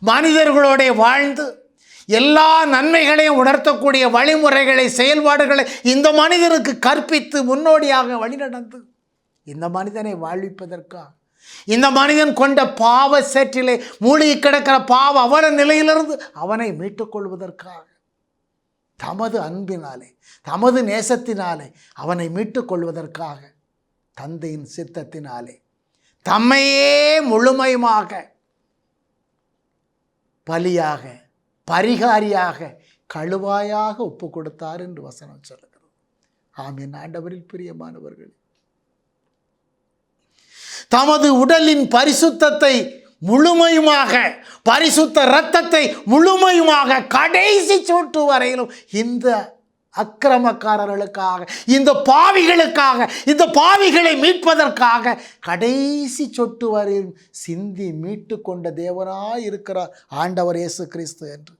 மனிதர்களோட வாழ்ந்து எல்லா நன்மைகளையும் உணர்த்தக்கூடிய வழிமுறைகளை, செயல்பாடுகளை இந்த மனிதனுக்கு கற்பித்து முன்னோடியாக வழிநடந்து இந்த மனிதனை வாழ்விப்பதற்காக, இந்த மனிதன் கொண்ட பாவ சேற்றிலே மூழ்கி கிடக்கிற பாவ அவல நிலையிலிருந்து அவனை மீட்டுக்கொள்வதற்காக தமது அன்பினாலே, தமது நேசத்தினாலே அவனை மீட்டுக்கொள்வதற்காக தந்தையின் சித்தத்தினாலே தம்மையே முழுமையுமாக பலியாக, பரிகாரியாக, கழுவாயாக ஒப்பு கொடுத்தார் என்று வசனம் சொல்லுகிறது. ஆமென். ஆண்டவரில் பிரியமானவர்களே, தமது உடலின் பரிசுத்தத்தை முழுமையுமாக, பரிசுத்த இரத்தத்தை முழுமையுமாக கடைசி சொட்டு வரையிலும் இந்த அக்கிரமக்காரர்களுக்காக, இந்த பாவிகளுக்காக, இந்த பாவிகளை மீட்பதற்காக கடைசி சொட்டு வரையிலும் சிந்தி மீட்டு கொண்ட தேவனாய் இருக்கிறார் ஆண்டவர் இயேசு கிறிஸ்து என்று.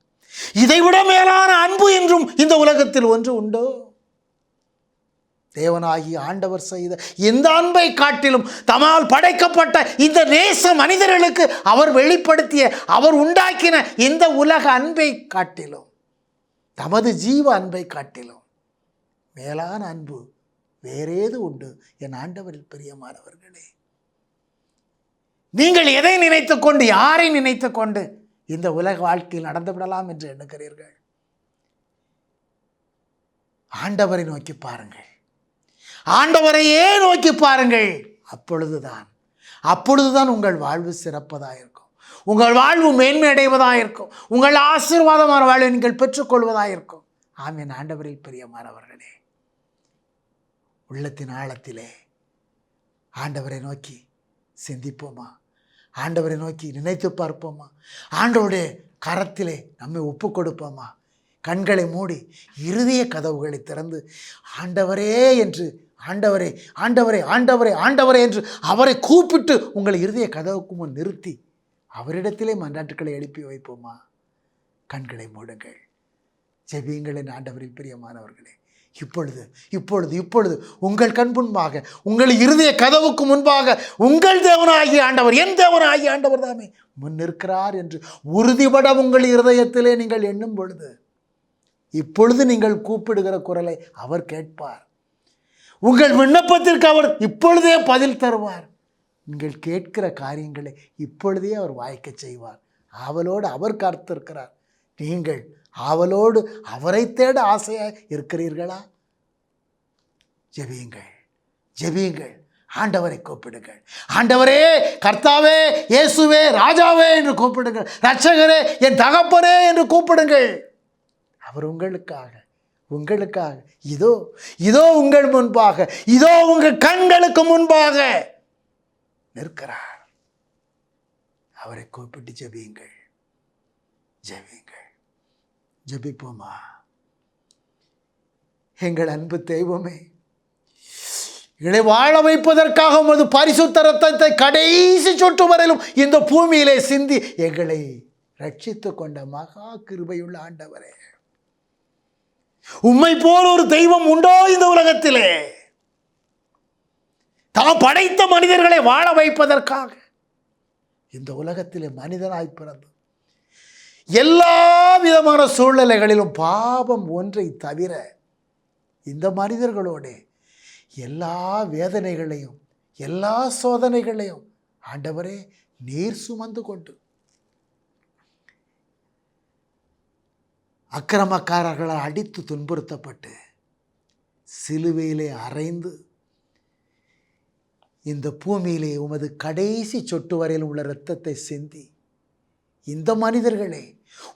இதைவிட மேலான அன்பு என்றும் இந்த உலகத்தில் ஒன்று உண்டோ? தேவனாகி ஆண்டவர் செய்த இந்த அன்பை காட்டிலும், தம்மால் படைக்கப்பட்ட இந்த நேச மனிதர்களுக்கு அவர் வெளிப்படுத்திய, அவர் உண்டாக்கின இந்த உலக அன்பை காட்டிலும், தமது ஜீவ அன்பை காட்டிலும் மேலான அன்பு வேறேது உண்டு என் ஆண்டவரில் பிரியமானவர்களே? நீங்கள் எதை நினைத்து கொண்டு, யாரை நினைத்து கொண்டு இந்த உலக வாழ்க்கையில் நடந்து விடலாம் என்று எண்ணுகிறீர்கள்? ஆண்டவரை நோக்கி பாருங்கள், ஆண்டவரையே நோக்கி பாருங்கள். அப்பொழுதுதான் உங்கள் வாழ்வு சிறப்பதாக இருக்கும், உங்கள் வாழ்வு மேன்மை அடைவதாக இருக்கும், உங்கள் ஆசீர்வாதமான வாழ்வை நீங்கள் பெற்றுக்கொள்வதாக இருக்கும். ஆமென். ஆண்டவரில் பிரியமானவர்களே, உள்ளத்தின் ஆழத்திலே ஆண்டவரை நோக்கி சிந்திப்போமா? ஆண்டவரை நோக்கி நினைத்து பார்ப்போமா? ஆண்டவருடைய கரத்திலே நம்மை ஒப்பு கொடுப்போமா? கண்களை மூடி இருதய கதவுகளை திறந்து ஆண்டவரே என்று, ஆண்டவரே ஆண்டவரே ஆண்டவரே ஆண்டவரே என்று அவரை கூப்பிட்டு உங்களை இருதய கதவுக்கு முன் நிறுத்தி அவரிடத்திலே மன்றாட்டுக்களை எழுப்பி வைப்போமா? கண்களை மூடுங்கள், ஜெபியுங்களின் ஆண்டவரில் பிரியமானவர்களே. இப்பொழுது உங்கள் கண் முன்பாக, உங்கள் இருதய கதவுக்கு முன்பாக உங்கள் தேவனாகிய ஆண்டவர், என் தேவனாகிய ஆண்டவர் தாமே முன்னிற்கிறார் என்று உறுதிபட உங்கள் இருதயத்திலே நீங்கள் எண்ணும் பொழுது, இப்பொழுது நீங்கள் கூப்பிடுகிற குரலை அவர் கேட்பார். உங்கள் விண்ணப்பத்திற்கு அவர் இப்பொழுதே பதில் தருவார். நீங்கள் கேட்கிற காரியங்களை இப்பொழுதே அவர் வாய்க்க செய்வார். ஆவலோடு அவர் காத்திருக்கிறார். நீங்கள் ஆவலோடு அவரை தேட ஆசையாக இருக்கிறீர்களா? ஜெபியுங்கள், ஆண்டவரை கூப்பிடுங்கள். ஆண்டவரே, கர்த்தாவே, இயேசுவே, ராஜாவே என்று கூப்பிடுங்கள். இரட்சகரே, என் தகப்பனே என்று கூப்பிடுங்கள். அவர் உங்களுக்காக இதோ உங்கள் முன்பாக, இதோ உங்கள் கண்களுக்கு முன்பாக நிற்கிறார். அவரை கூப்பிட்டு ஜெபிப்போமா? எங்கள் அன்பு தெய்வமே, எங்களை வாழ வைப்பதற்காக உமது பரிசுத்த இரத்தத்தை கடைசி சொட்டு வரையிலும் இந்த பூமியிலே சிந்தி எங்களை ரட்சித்து கொண்ட மகா கிருபையுள்ள ஆண்டவரே, உம்மை போல் ஒரு தெய்வம் உண்டோ இந்த உலகத்திலே? தாம் படைத்த மனிதர்களை வாழ வைப்பதற்காக இந்த உலகத்திலே மனிதனாய் பிறந்து எல்லா விதமான சூழ்நிலைகளிலும் பாவம் ஒன்றை தவிர இந்த மனிதர்களோடு எல்லா வேதனைகளையும் எல்லா சோதனைகளையும் ஆண்டவரே நீர் சுமந்து கொண்டு அக்கிரமக்காரர்களால் அடித்து துன்புறுத்தப்பட்டு சிலுவையிலே அறைந்து இந்த பூமியிலே உமது கடைசி சொட்டு வரையில் உள்ள இரத்தத்தை சிந்தி இந்த மனிதர்களை,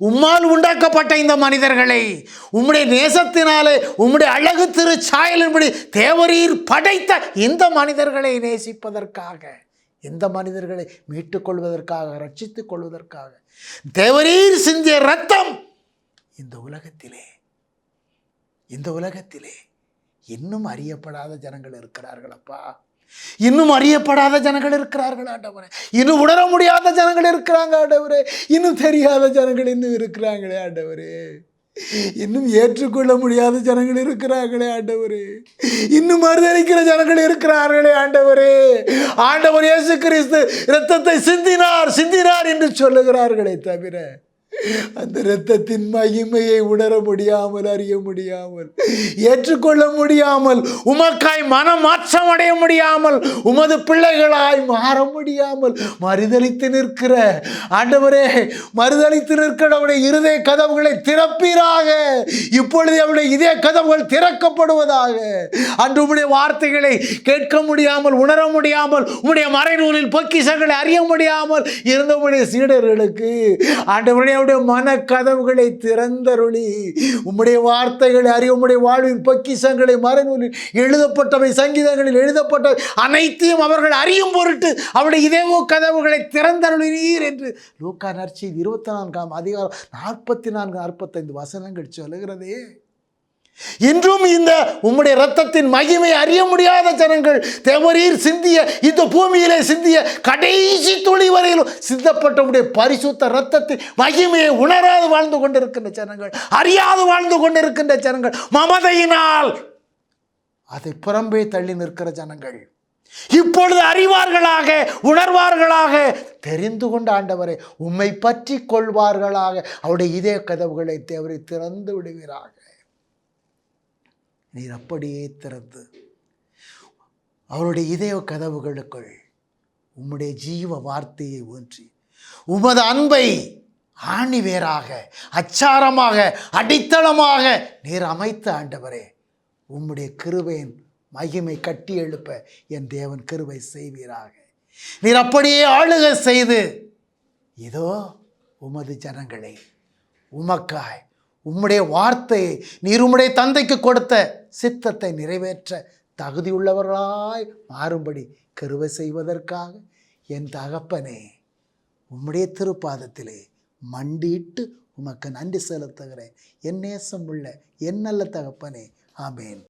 உம்மால் உண்டாக்கப்பட்ட இந்த மனிதர்களை உம்முடைய நேசத்தினாலே உம்முடைய அழகு திரு சாயலின்படி தேவரீர் படைத்த இந்த மனிதர்களை நேசிப்பதற்காக, இந்த மனிதர்களை மீட்டுக் கொள்வதற்காக, ரட்சித்துக் கொள்வதற்காக தேவரீர் சிந்திய இரத்தம் இந்த உலகத்திலே இன்னும் அறியப்படாத ஜனங்கள் இருக்கிறார்கள் அப்பா. இன்னும் அறியப்படாத ஜனங்கள் இருக்கிறார்கள் ஆண்டவரே. இன்னும் உணர முடியாத ஜனங்கள் இருக்கிறாங்க ஆண்டவரே. இன்னும் தெரியாத ஜனங்கள் இன்னும் இருக்கிறாங்களே ஆண்டவரே. இன்னும் ஏற்றுக்கொள்ள முடியாத ஜனங்கள் இருக்கிறார்களே ஆண்டவரே. இன்னும் மறுதளிக்கிற ஜனங்கள் இருக்கிறார்களே ஆண்டவரே. ஆண்டவர் இயேசு கிறிஸ்து இரத்தத்தை சிந்தினார் என்று சொல்லுகிறார்களே தவிர அந்த இரத்தத்தின் மகிமையை உணர முடியாமல், அறிய முடியாமல், ஏற்றுக்கொள்ள முடியாமல், உமக்காய் மனம் மாற்றம் அடைய முடியாமல், உமது பிள்ளைகளாய் மாற முடியாமல் மறுதலித்து நிற்கிற ஆண்டவரே, மறுதலித்து நிற்கிற அவருடைய இருதய கதவுகளை திறப்பீராக. இப்பொழுது அவருடைய இதய கதவுகள் திறக்கப்படுவதாக. அன்று உம்முடைய வார்த்தைகளை கேட்க முடியாமல், உணர முடியாமல், உம்முடைய மறைநூலில் பொக்கிஷங்களை அறிய முடியாமல் இருந்த உம்முடைய சீடர்களுக்கு ஆண்டவருடைய மன கதவுகளை திறந்தருளி உம்முடைய வார்த்தைகளை அறிய, உம்முடைய வாழ்வின் பொக்கிஷங்களை மறைநூலில் எழுதப்பட்டவை, சங்கீதங்களில் எழுதப்பட்ட அனைத்தையும் அவர்கள் அறியும் பொருட்டு அவருடைய இதய கதவுகளை திறந்தருளினீர் என்று லூக்கா நற்செய்தி 24ஆம் அதிகாரம் 44-45 வசனங்கள் சொல்லுகிறதே. இன்றும் இந்த உம்முடைய இரத்தத்தின் மகிமை அறிய முடியாத ஜனங்கள், தேவரீர் சிந்திய இந்த பூமியிலே சிந்திய கடைசி துளி வரையிலும் சிந்தப்பட்ட உடைய பரிசுத்த இரத்தத்தின் மகிமையை உணராது வாழ்ந்து கொண்டிருக்கின்ற ஜனங்கள், அறியாது வாழ்ந்து கொண்டிருக்கின்ற ஜனங்கள், மமதையினால் அதை புறம்பே தள்ளி நிற்கிற ஜனங்கள் இப்பொழுது அறிவார்களாக, உணர்வார்களாக, தெரிந்து கொண்ட ஆண்டவரை உம்மை பற்றி கொள்வார்களாக. அவருடைய இதய கதவுகளை தேவரை திறந்து விடுவீராக. நீர் அப்படியே திறந்து அவருடைய இதய கதவுகளுக்குள் உம்முடைய ஜீவ வார்த்தையை ஊன்றி உமது அன்பை ஆணிவேராக, அச்சாரமாக, அடித்தளமாக நீர் அமைத்த ஆண்டவரே, உம்முடைய கிருபையின் மகிமை கட்டி எழுப்ப என் தேவன் கிருபை செய்வீராக. நீர் அப்படியே ஆளுகை செய்து இதோ உமது ஜனங்களை உமக்காய் உம்முடைய வார்த்தையை நீர் உம்முடைய தந்தைக்கு கொடுத்த சித்தத்தை நிறைவேற்ற தகுதியுள்ளவர்களாய் மாறும்படி கிருபை செய்வதற்காக என் தகப்பனே உம்முடைய திருப்பாதத்திலே மண்டியிட்டு உமக்கு நன்றி செலுத்துகிறேன். என் நேசம் உள்ள என் நல்ல தகப்பனே, ஆமேன்.